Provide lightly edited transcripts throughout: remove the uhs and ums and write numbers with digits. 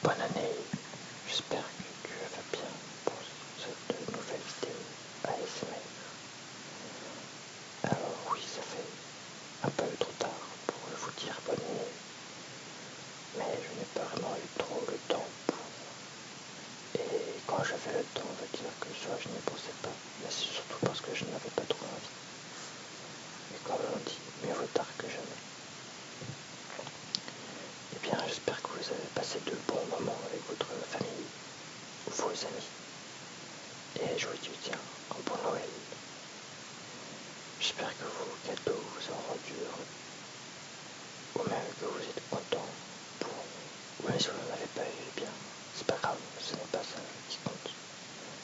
Bonne année, j'espère que tu vas bien pour cette nouvelle vidéo ASMR. Alors oui, ça fait un peu trop tard pour vous dire bonne année, mais je n'ai pas vraiment eu trop le temps pour... Et quand j'avais le temps, on va dire que soit je n'y pensais pas, mais c'est surtout parce que je n'avais pas trop envie. Et comme on dit, mieux vaut tard que jamais. Eh bien, j'espère que vous avez passé de bons moments avec votre famille ou vos amis. Et je vous dis tiens, un bon Noël. J'espère que vos cadeaux vous ont rendu heureux, ou même que vous êtes content pour... Ou même si vous n'en avez pas eu, eh bien, c'est pas grave, ce n'est pas ça qui compte.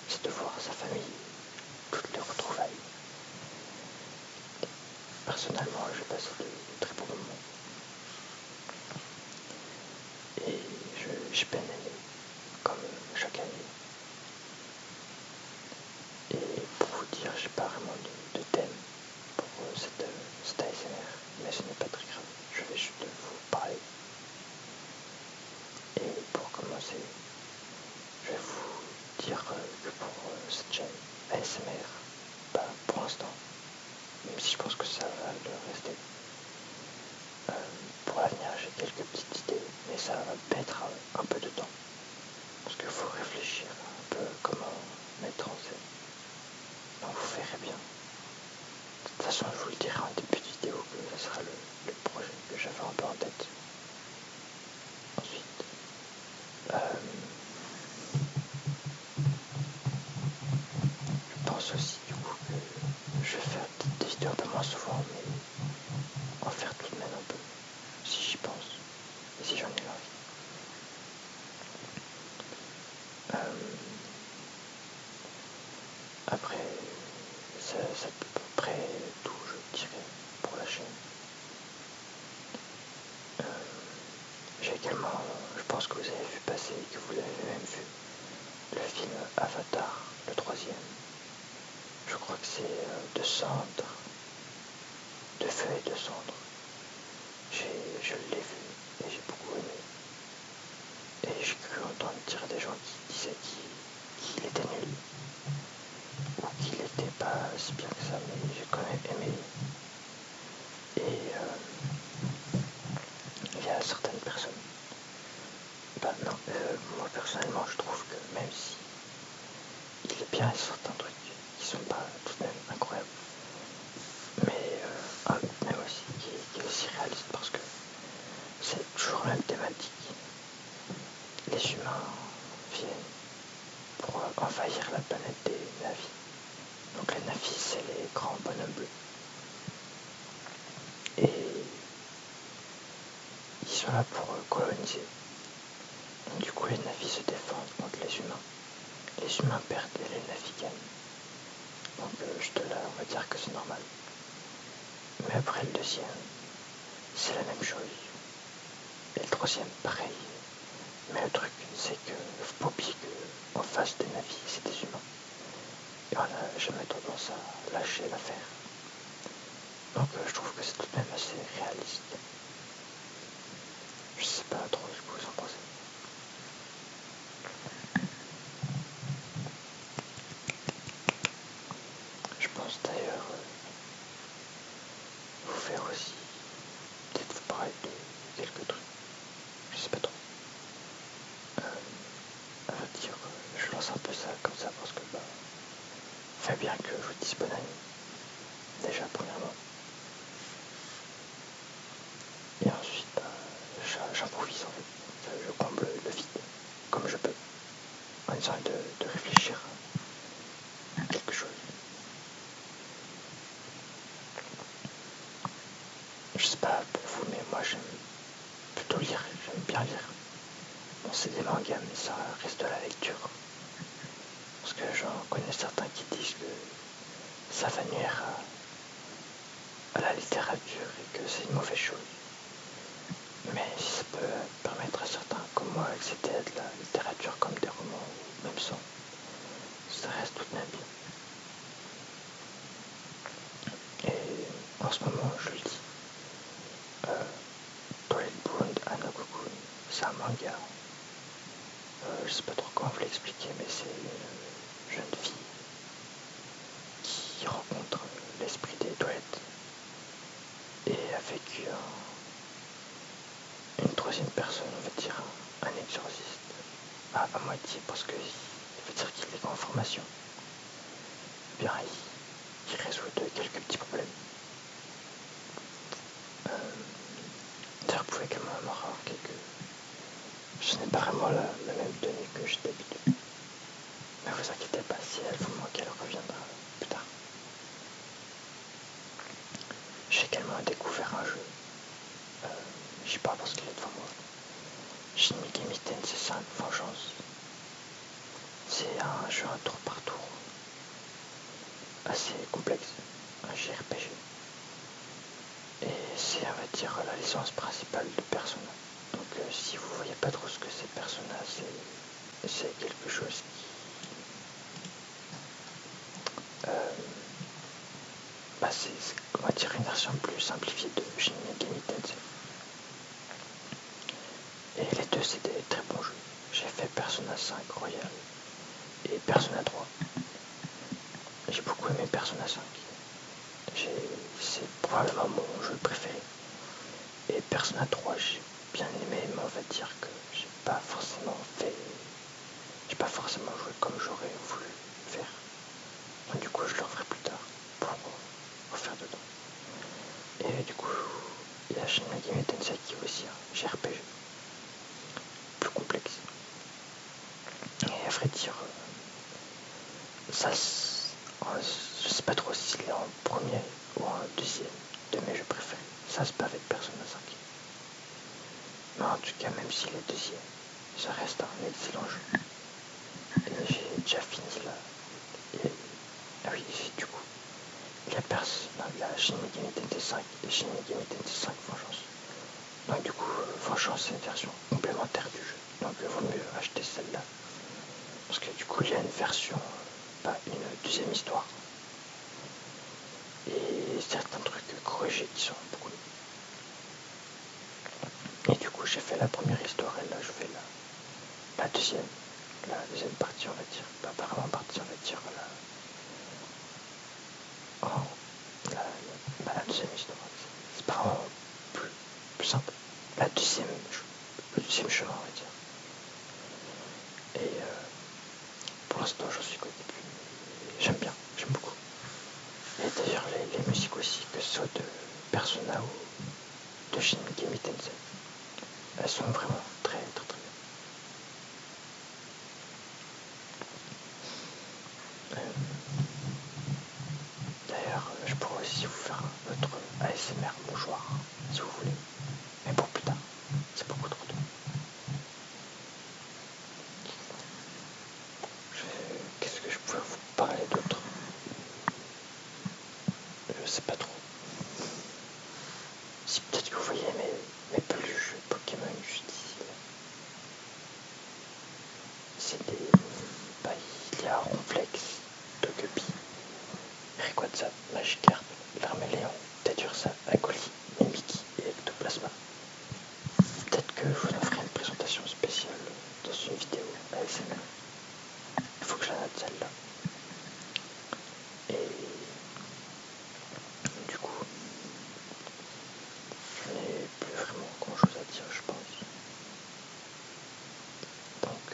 C'est de voir sa famille, toutes les retrouvailles. Personnellement, j'ai passé de très beaux moments. Et j'ai bien aimé, comme chaque année. Et pour vous dire, j'ai pas vraiment de thème pour cette ASMR, mais ce n'est pas très grave. Je vais juste vous parler. Et pour commencer, je vais vous dire que pour cette chaîne ASMR, pour l'instant, même si je pense que ça va le rester, pour l'avenir j'ai quelques petites idées, mais ça va mettre un peu de temps, parce qu'il faut réfléchir un peu comment mettre en scène. Donc vous verrez bien. De toute façon, je vous le dirai en début de vidéo que ce sera le projet que j'avais un peu en tête. Ensuite, je pense aussi du coup que je vais faire des vidéos un peu moins souvent, mais en faire tout de même un peu, si j'y pense, et si j'en ai l'envie. Après, c'est à peu près tout, je dirais, pour la chaîne. J'ai également, je pense que vous avez vu passer, que vous l'avez même vu, le film Avatar, le troisième. Je crois que c'est de cendres, de feu et de cendres. Je l'ai vu et j'ai beaucoup aimé. Et j'ai cru entendre dire des gens qui disaient qu'il était nul, ou qu'il n'était pas si bien que ça, mais j'ai quand même aimé. Et il y a certaines personnes, non, moi personnellement je trouve que même si il est bien certains trucs qui sont pas tout de même incroyables, mais même aussi qui est aussi réaliste parce que c'est toujours la même thématique. Les humains viennent pour envahir la planète des Navis. Donc les Navis, c'est les grands bonhommes bleus. Et ils sont là pour coloniser. Donc du coup, les Navis se défendent contre les humains. Les humains perdent et les Navis gagnent. Donc juste là, on va dire que c'est normal. Mais après le deuxième, c'est la même chose. Et le troisième, pareil. Mais le truc, c'est que faut pas oublier qu'en face des Navis, c'est des humains. Et on n'a jamais tendance à lâcher l'affaire. Donc je trouve que c'est tout de même assez réaliste. Je sais pas trop ce que vous en pensez. Je pense d'ailleurs vous faire aussi, peut-être vous parler de quelques trucs. Je sais pas trop. À vrai dire, je lance un peu ça comme ça parce que fait bien que je vous dise bonne année. Déjà premièrement. Et ensuite, j'improvise en fait. Je comble le vide comme je peux, en essayant de réfléchir à quelque chose. Je sais pas pour vous, mais moi j'aime plutôt lire, j'aime bien lire. Bon, c'est des mangas, mais ça reste de la lecture. Parce que j'en connais certains qui disent que ça va nuire à la littérature et que c'est une mauvaise chose. Mais si ça peut permettre à certains comme moi d'accéder à de la littérature comme des romans ou même sans, ça reste tout de même bien. Et en ce moment, je le dis, Toilet Bound Hanokokun, c'est un manga Je sais pas trop comment vous l'expliquer, mais c'est une jeune fille qui rencontre l'esprit des toilettes et avec une troisième personne, on va dire un exorciste, à moitié parce que il veut dire qu'il est en formation. Bien, il résout quelques petits problèmes. Ça pouvait quand même avoir quelques... Ce n'est pas vraiment la même tenue que j'ai d'habitude. Mais vous inquiétez pas, si elle vous manque, elle reviendra plus tard. J'ai également découvert un jeu. J'y parle parce qu'il est devant moi. Shin Megami Tensei 5 Vengeance. C'est un jeu à tour par tour. Assez complexe. Un JRPG. Et c'est, on va dire, la licence principale de Persona. Donc si vous voyez pas trop ce que c'est Persona, c'est quelque chose qui... c'est, on va dire, une version plus simplifiée de Shin Megami Tensei. Et les deux, c'est des très bons jeux. J'ai fait Persona 5 Royal et Persona 3. J'ai beaucoup aimé Persona 5. C'est probablement mon jeu préféré. Et Persona 3, j'ai bien aimé, mais on va dire que j'ai pas forcément joué comme j'aurais voulu faire. Donc du coup, je le referai plus tard pour refaire dedans. Et du coup, il y a Shin Megami Tensei qui est aussi un JRPG plus complexe. Et à vrai dire, ça, je sais pas trop s'il est en premier ou en deuxième de mes jeux préférés. Ça se peut avec Persona 5. Mais en tout cas, même s'il est deuxième, ça reste un excellent jeu. Et j'ai déjà fini là. Et... Ah oui, du coup, il y a Shin Megami Tensei 5 et Shin Megami Tensei 5 Vengeance. Donc du coup, Vengeance c'est une version complémentaire du jeu. Donc il vaut mieux acheter celle-là. Parce que du coup, il y a une version, une deuxième histoire. Et certains trucs corrigés qui sont beaucoup mieux. Et du coup, j'ai fait la première histoire et là, je fais la deuxième partie, on va dire. Pas vraiment partie, on va dire. La deuxième histoire. C'est pas vraiment plus simple. Le deuxième chemin, on va dire. Et pour l'instant, j'en suis qu'au début. J'aime bien, j'aime beaucoup. Et d'ailleurs, les musiques aussi, que ce soit de Persona ou de Shin Megami Tensei, elles sont vraiment très très très bien. D'ailleurs, je pourrais aussi vous faire un autre ASMR mouchoir, si vous voulez. Mais pour plus tard, c'est beaucoup trop tôt. Qu'est-ce que je pourrais vous parler d'autre? Je sais pas trop. Si peut-être que vous voyez mes peluches Pokémon juste ici. C'est des... il y a Ronflex, Togepi, Rayquaza, Magikarp, Vermeleon, Tedursa, Agoli, Mimikyu et Ectoplasma. Peut-être que je vous en ferai une présentation spéciale dans une vidéo ASMR. Il faut que je la note celle-là. Et du coup, je n'ai plus vraiment grand chose à dire, je pense. Donc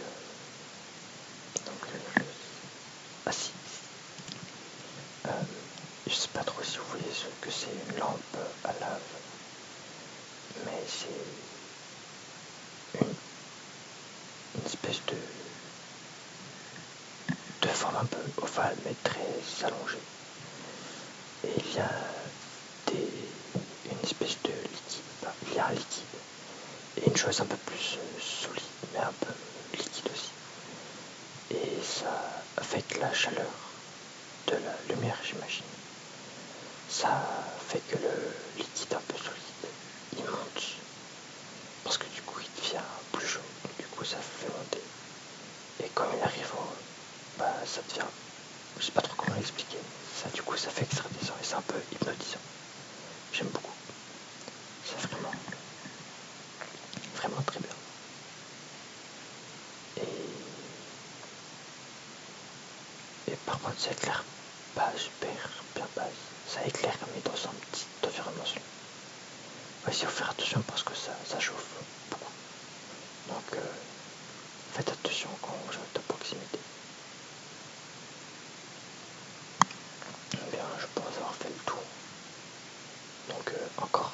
ah si. Je sais pas trop si vous voyez ce que c'est une lampe à lave, mais c'est une espèce de forme un peu ovale mais très allongée. Et il y a une espèce de liquide, il y a un liquide et une chose un peu plus solide mais un peu liquide aussi. Et ça, avec la chaleur de la lumière, j'imagine, ça fait que le liquide un peu solide, il monte. Parce que du coup, il devient plus chaud. Du coup, ça fait monter. Et comme il arrive ça devient... Je sais pas trop comment l'expliquer. Ça, du coup, ça fait que ça redescend. Et c'est un peu hypnotisant. J'aime beaucoup. C'est vraiment, vraiment très bien. Et Par contre, ça éclaire pas super bien basse. Ça éclaire mais dans un petit environnement sombre. Ouais, il faut faire attention parce que ça chauffe beaucoup. Donc faites attention quand on joue de proximité. Eh bien, je pense avoir fait le tour. Donc encore